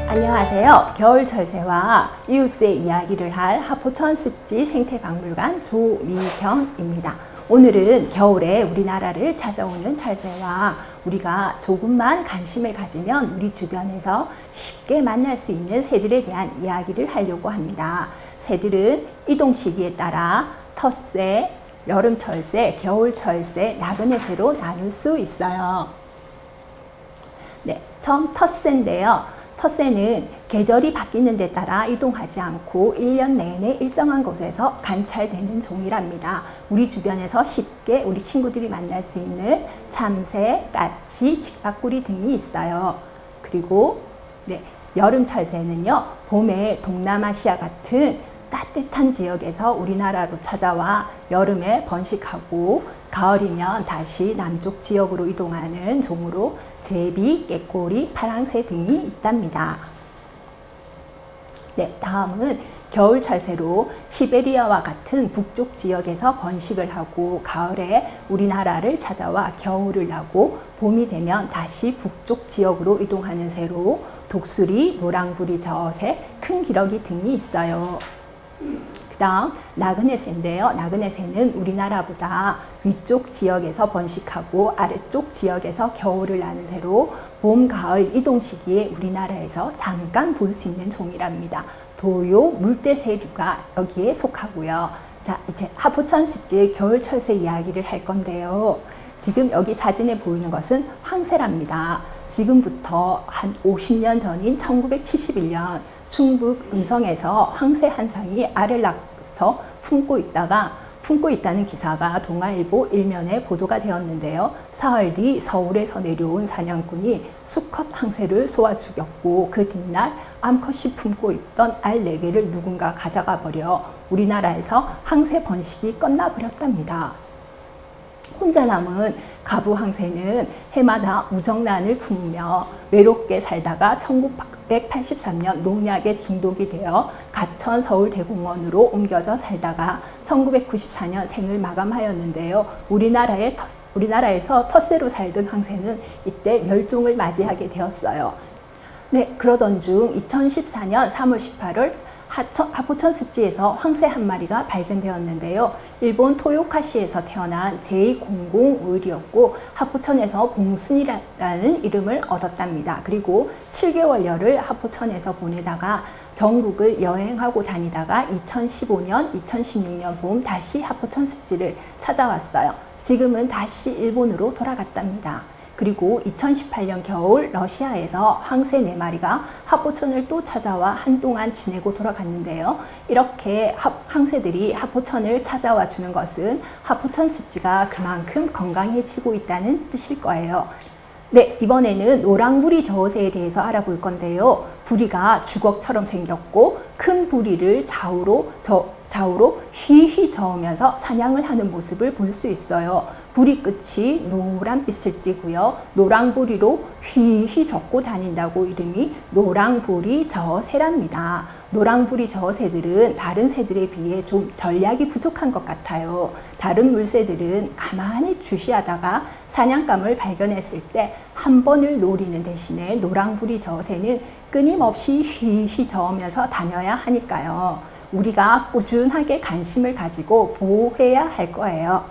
안녕하세요. 겨울철새와 이웃새 이야기를 할 하포천 습지 생태박물관 조미경입니다. 오늘은 겨울에 우리나라를 찾아오는 철새와 우리가 조금만 관심을 가지면 우리 주변에서 쉽게 만날 수 있는 새들에 대한 이야기를 하려고 합니다. 새들은 이동 시기에 따라 텃새, 여름철새, 겨울철새, 나그네새로 나눌 수 있어요. 네, 처음 텃새인데요. 텃새는 계절이 바뀌는 데 따라 이동하지 않고 1년 내내 일정한 곳에서 관찰되는 종이랍니다. 우리 주변에서 쉽게 우리 친구들이 만날 수 있는 참새, 까치, 직박구리 등이 있어요. 그리고 여름철새는요, 봄에 동남아시아 같은 따뜻한 지역에서 우리나라로 찾아와 여름에 번식하고 가을이면 다시 남쪽 지역으로 이동하는 종으로 제비, 깨꼬리, 파랑새 등이 있답니다. 네, 다음은 겨울철새로 시베리아와 같은 북쪽 지역에서 번식을 하고 가을에 우리나라를 찾아와 겨울을 나고 봄이 되면 다시 북쪽 지역으로 이동하는 새로 독수리, 노랑부리 저새, 큰 기러기 등이 있어요. 그 다음 나그네새인데요. 나그네새는 우리나라보다 위쪽 지역에서 번식하고 아래쪽 지역에서 겨울을 나는 새로 봄, 가을 이동 시기에 우리나라에서 잠깐 볼 수 있는 종이랍니다. 도요, 물대새류가 여기에 속하고요. 자, 이제 하포천 습지의 겨울철새 이야기를 할 건데요. 지금 여기 사진에 보이는 것은 황새랍니다. 지금부터 한 50년 전인 1971년 충북 음성에서 황새 한 쌍이 알을 낳아서 품고 있다는 기사가 동아일보 일면에 보도가 되었는데요. 사흘 뒤 서울에서 내려온 사냥꾼이 수컷 황새를 쏘아 죽였고 그 뒷날 암컷이 품고 있던 알 4개를 누군가 가져가 버려 우리나라에서 황새 번식이 끝나버렸답니다. 혼자 남은 가부 황새는 해마다 우정란을 품으며 외롭게 살다가 1983년 농약에 중독이 되어 가천 서울대공원으로 옮겨져 살다가 1994년 생을 마감하였는데요. 우리나라에서 텃새로 살던 황새는 이때 멸종을 맞이하게 되었어요. 네, 그러던 중 2014년 3월 18일 하포천 습지에서 황새 한 마리가 발견되었는데요. 일본 토요카시에서 태어난 제005일이었고 하포천에서 봉순이라는 이름을 얻었답니다. 그리고 7개월여를 하포천에서 보내다가 전국을 여행하고 다니다가 2015년, 2016년 봄 다시 하포천 습지를 찾아왔어요. 지금은 다시 일본으로 돌아갔답니다. 그리고 2018년 겨울 러시아에서 황새 4마리가 하포천을 또 찾아와 한동안 지내고 돌아갔는데요. 이렇게 황새들이 하포천을 찾아와 주는 것은 하포천 습지가 그만큼 건강해지고 있다는 뜻일 거예요. 네, 이번에는 노랑부리 저어새에 대해서 알아볼 건데요. 부리가 주걱처럼 생겼고 큰 부리를 좌우로 휘휘 저으면서 사냥을 하는 모습을 볼 수 있어요. 부리 끝이 노란빛을 띠고요. 노랑부리로 휘휘 젓고 다닌다고 이름이 노랑부리 저어새랍니다. 노랑부리 저어새들은 다른 새들에 비해 좀 전략이 부족한 것 같아요. 다른 물새들은 가만히 주시하다가 사냥감을 발견했을 때 한 번을 노리는 대신에 노랑부리 저어새는 끊임없이 휘휘 저으면서 다녀야 하니까요. 우리가 꾸준하게 관심을 가지고 보호해야 할 거예요.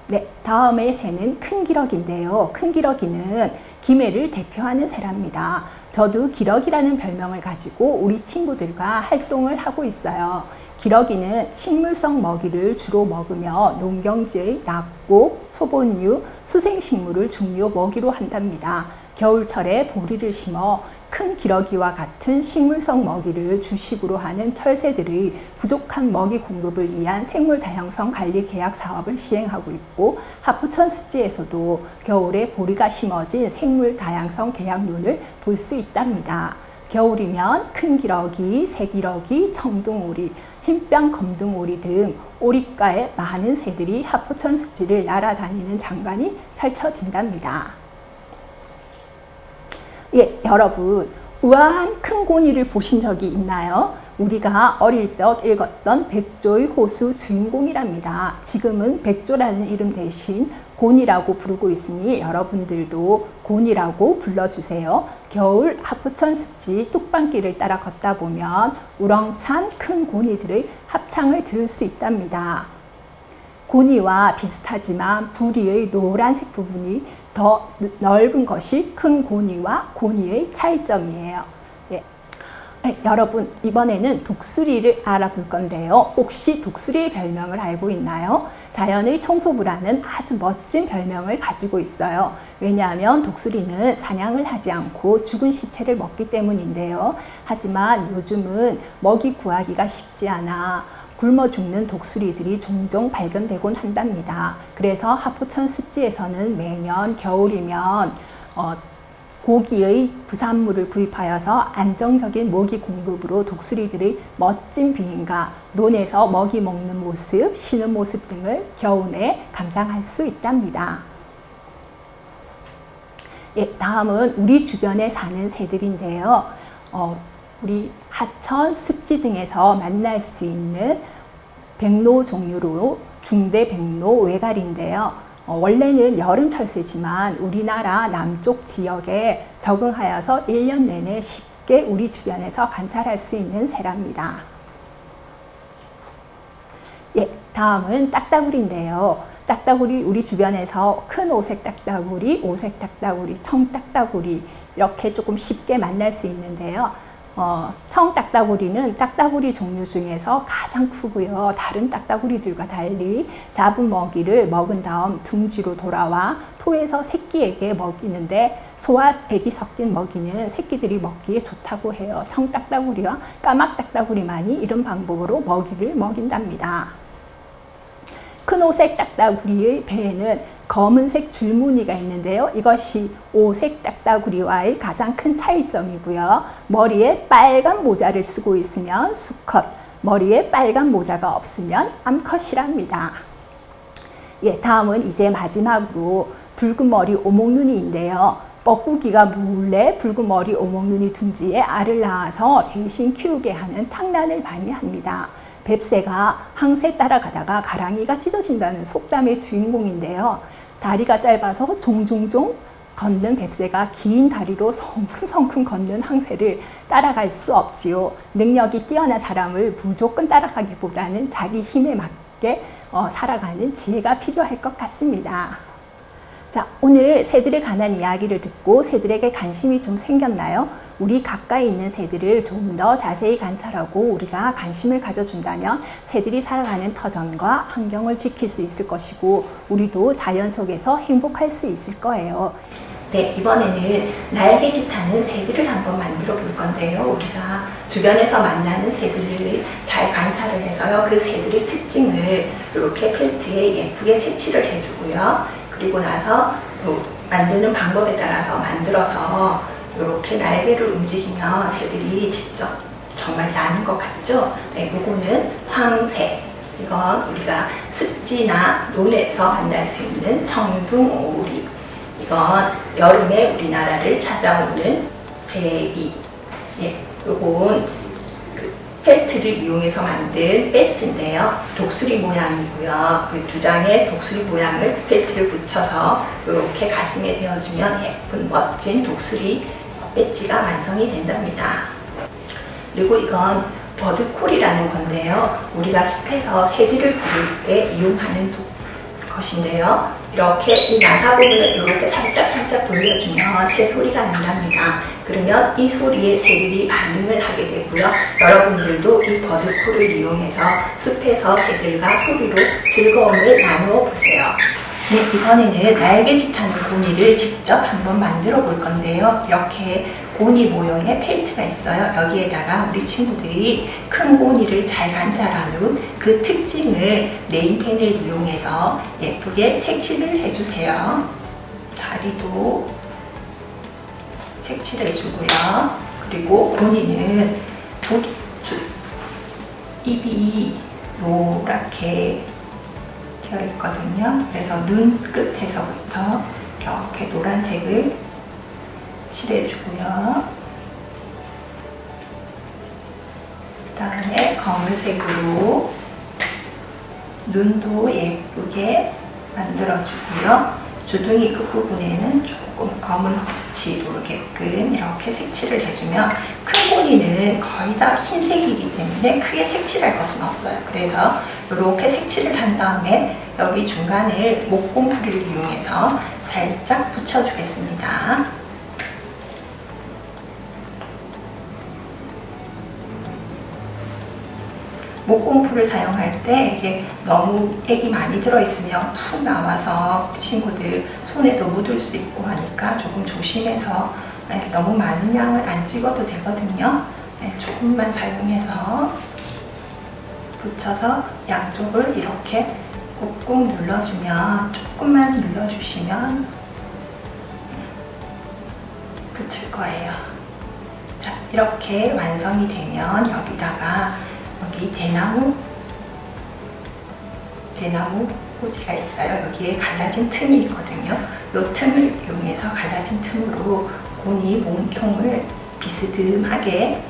네, 다음의 새는 큰 기러기인데요. 큰 기러기는 김해를 대표하는 새랍니다. 저도 기러기라는 별명을 가지고 우리 친구들과 활동을 하고 있어요. 기러기는 식물성 먹이를 주로 먹으며 농경지의 낙곡, 소본류, 수생식물을 중요 먹이로 한답니다. 겨울철에 보리를 심어 큰 기러기와 같은 식물성 먹이를 주식으로 하는 철새들의 부족한 먹이 공급을 위한 생물 다양성 관리 계약 사업을 시행하고 있고 하포천 습지에서도 겨울에 보리가 심어진 생물 다양성 계약론을 볼 수 있답니다. 겨울이면 큰 기러기, 새기러기, 청둥오리, 흰뺨 검둥오리 등 오리과의 많은 새들이 하포천 습지를 날아다니는 장관이 펼쳐진답니다. 예, 여러분 우아한 큰 고니를 보신 적이 있나요? 우리가 어릴 적 읽었던 백조의 호수 주인공이랍니다. 지금은 백조라는 이름 대신 곤이라고 부르고 있으니 여러분들도 곤이라고 불러주세요. 겨울 하포천 습지 뚝방길을 따라 걷다 보면 우렁찬 큰 곤이들의 합창을 들을 수 있답니다. 곤이와 비슷하지만 부리의 노란색 부분이 더 넓은 것이 큰 곤이와 곤이의 차이점이에요. 여러분, 이번에는 독수리를 알아볼 건데요. 혹시 독수리의 별명을 알고 있나요? 자연의 청소부라는 아주 멋진 별명을 가지고 있어요. 왜냐하면 독수리는 사냥을 하지 않고 죽은 시체를 먹기 때문인데요. 하지만 요즘은 먹이 구하기가 쉽지 않아 굶어 죽는 독수리들이 종종 발견되곤 한답니다. 그래서 하포천 습지에서는 매년 겨울이면 고기의 부산물을 구입하여서 안정적인 먹이 공급으로 독수리들의 멋진 비행과 논에서 먹이 먹는 모습, 쉬는 모습 등을 겨우내 감상할 수 있답니다. 다음은 우리 주변에 사는 새들인데요. 우리 하천, 습지 등에서 만날 수 있는 백로 종류로 중대백로 외갈인데요. 원래는 여름철새지만 우리나라 남쪽 지역에 적응하여서 1년 내내 쉽게 우리 주변에서 관찰할 수 있는 새랍니다. 다음은 딱따구리인데요. 딱따구리 우리 주변에서 큰 오색 딱따구리, 오색 딱따구리, 청 딱따구리 이렇게 조금 쉽게 만날 수 있는데요. 청 딱따구리는 딱따구리 종류 중에서 가장 크고요. 다른 딱따구리들과 달리 잡은 먹이를 먹은 다음 둥지로 돌아와 토에서 새끼에게 먹이는데 소와 액이 섞인 먹이는 새끼들이 먹기에 좋다고 해요. 청 딱따구리와 까막 딱따구리만이 이런 방법으로 먹이를 먹인답니다. 큰 오색 딱따구리의 배에는 검은색 줄무늬가 있는데요. 이것이 오색 딱따구리와의 가장 큰 차이점이고요. 머리에 빨간 모자를 쓰고 있으면 수컷, 머리에 빨간 모자가 없으면 암컷이랍니다. 다음은 이제 마지막으로 붉은 머리 오목눈이인데요. 뻐꾸기가 몰래 붉은 머리 오목눈이 둥지에 알을 낳아서 대신 키우게 하는 탕란을 많이 합니다. 뱁새가 항새 따라가다가 가랑이가 찢어진다는 속담의 주인공인데요. 다리가 짧아서 종종종 걷는 뱁새가 긴 다리로 성큼성큼 걷는 항새를 따라갈 수 없지요. 능력이 뛰어난 사람을 무조건 따라가기보다는 자기 힘에 맞게 살아가는 지혜가 필요할 것 같습니다. 자, 오늘 새들에 관한 이야기를 듣고 새들에게 관심이 좀 생겼나요? 우리 가까이 있는 새들을 좀 더 자세히 관찰하고 우리가 관심을 가져준다면 새들이 살아가는 터전과 환경을 지킬 수 있을 것이고 우리도 자연 속에서 행복할 수 있을 거예요. 이번에는 날개짓하는 새들을 한번 만들어 볼 건데요. 우리가 주변에서 만나는 새들을 잘 관찰을 해서요. 그 새들의 특징을 이렇게 펠트에 예쁘게 색칠을 해주고요. 그리고 나서 만드는 방법에 따라서 만들어서 이렇게 날개를 움직이면 새들이 직접 정말 나는 것 같죠? 요거는 황새. 이건 우리가 습지나 논에서 만날 수 있는 청둥오리. 이건 여름에 우리나라를 찾아오는 제기. 요건 펠트를 이용해서 만든 배지인데요. 독수리 모양이고요. 그 두 장의 독수리 모양을 펠트를 붙여서 이렇게 가슴에 대어주면 예쁜 멋진 독수리 배지가 완성이 된답니다. 그리고 이건 버드콜이라는 건데요. 우리가 숲에서 새들을 부를 때 이용하는 것인데요. 이렇게 이 나사 부분을 이렇게 살짝 돌려주면 새 소리가 난답니다. 그러면 이 소리에 새들이 반응을 하게 되고요. 여러분들도 이 버드콜을 이용해서 숲에서 새들과 소리로 즐거움을 나누어 보세요. 이번에는 날개짓하는 고니를 직접 한번 만들어 볼 건데요. 이렇게 고니 모형의 펠트가 있어요. 여기에다가 우리 친구들이 큰 고니를 잘 관찰한 후 그 특징을 네임펜을 이용해서 예쁘게 색칠을 해주세요. 다리도 색칠해 주고요. 그리고 고니는 입이 노랗게 되어 있거든요. 그래서 눈 끝에서부터 이렇게 노란색을 칠해 주고요. 그 다음에 검은색으로 눈도 예쁘게 만들어 주고요. 주둥이 끝부분에는 조금 검은 빛이 돌게끔 이렇게 색칠을 해주면, 큰 고니는 거의 다 흰색이기 때문에 크게 색칠할 것은 없어요. 그래서 이렇게 색칠을 한 다음에 여기 중간을 목공풀을 이용해서 살짝 붙여주겠습니다. 목공풀을 사용할 때 이게 너무 액이 많이 들어있으면 푹 나와서 친구들 손에도 묻을 수 있고 하니까 조금 조심해서 너무 많은 양을 안 찍어도 되거든요. 조금만 사용해서 붙여서 양쪽을 이렇게 꾹꾹 눌러주면, 조금만 눌러주시면 붙을 거예요. 자, 이렇게 완성이 되면 여기다가 여기 대나무 꽂이가 있어요. 여기에 갈라진 틈이 있거든요. 이 틈을 이용해서 갈라진 틈으로 고니 몸통을 비스듬하게,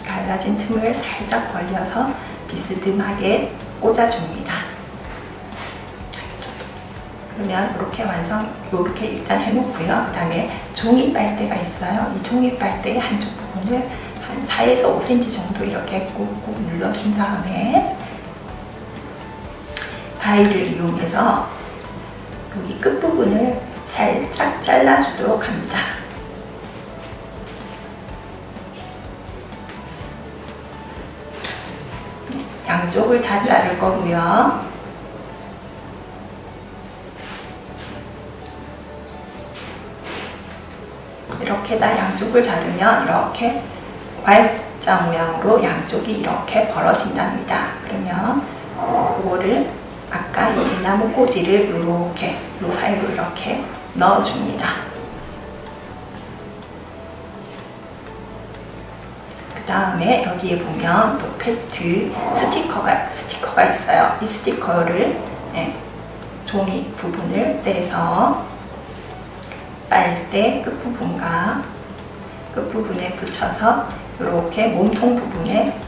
갈라진 틈을 살짝 벌려서 비스듬하게 꽂아줍니다. 그러면 이렇게 이렇게 일단 해놓고요. 그 다음에 종이 빨대가 있어요. 이 종이 빨대의 한쪽 부분을 한 4에서 5cm 정도 이렇게 꾹꾹 눌러준 다음에 가위를 이용해서 여기 끝부분을 살짝 잘라주도록 합니다. 양쪽을 다 자를 거고요. 이렇게 다 양쪽을 자르면 이렇게 Y자 모양으로 양쪽이 이렇게 벌어진답니다. 그러면 그거를 아까 이 대나무 꽂이를 이렇게 요 사이로 이렇게 넣어줍니다. 그 다음에 여기에 보면 또 펠트 스티커가 있어요. 이 스티커를 종이 부분을 떼서 빨대 끝부분과 끝부분에 붙여서 이렇게 몸통 부분에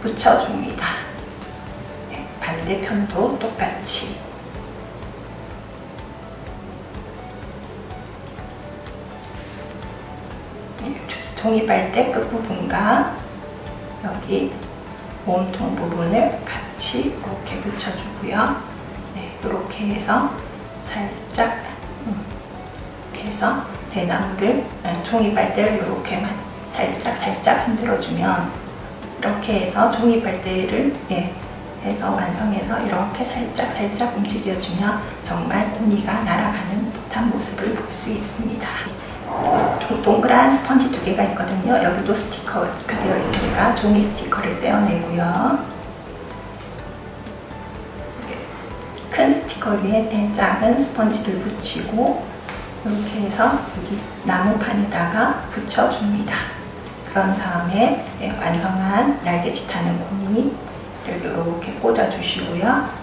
붙여줍니다. 반대편도 똑같이. 종이 빨대 끝부분과 여기 몸통 부분을 같이 이렇게 붙여주고요. 이렇게 해서 살짝 이렇게 해서 대나무를, 종이 빨대를 이렇게만 살짝 흔들어주면, 이렇게 해서 종이 빨대를 해서 완성해서 이렇게 살짝 움직여주면 정말 고니가 날아가는 듯한 모습을 볼 수 있습니다. 동그란 스펀지 2개가 있거든요. 여기도 스티커가 되어 있으니까 종이 스티커를 떼어내고요. 큰 스티커 위에 작은 스펀지를 붙이고 이렇게 해서 여기 나무판에다가 붙여줍니다. 그런 다음에 완성한 날개짓하는 고니를 이렇게 꽂아주시고요.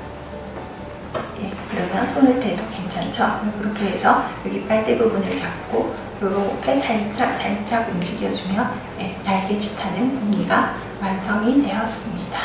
그러면 손을 대도 괜찮죠? 이렇게 해서 여기 빨대 부분을 잡고 이렇게 살짝 움직여주면 날개짓하는 고니가 완성이 되었습니다.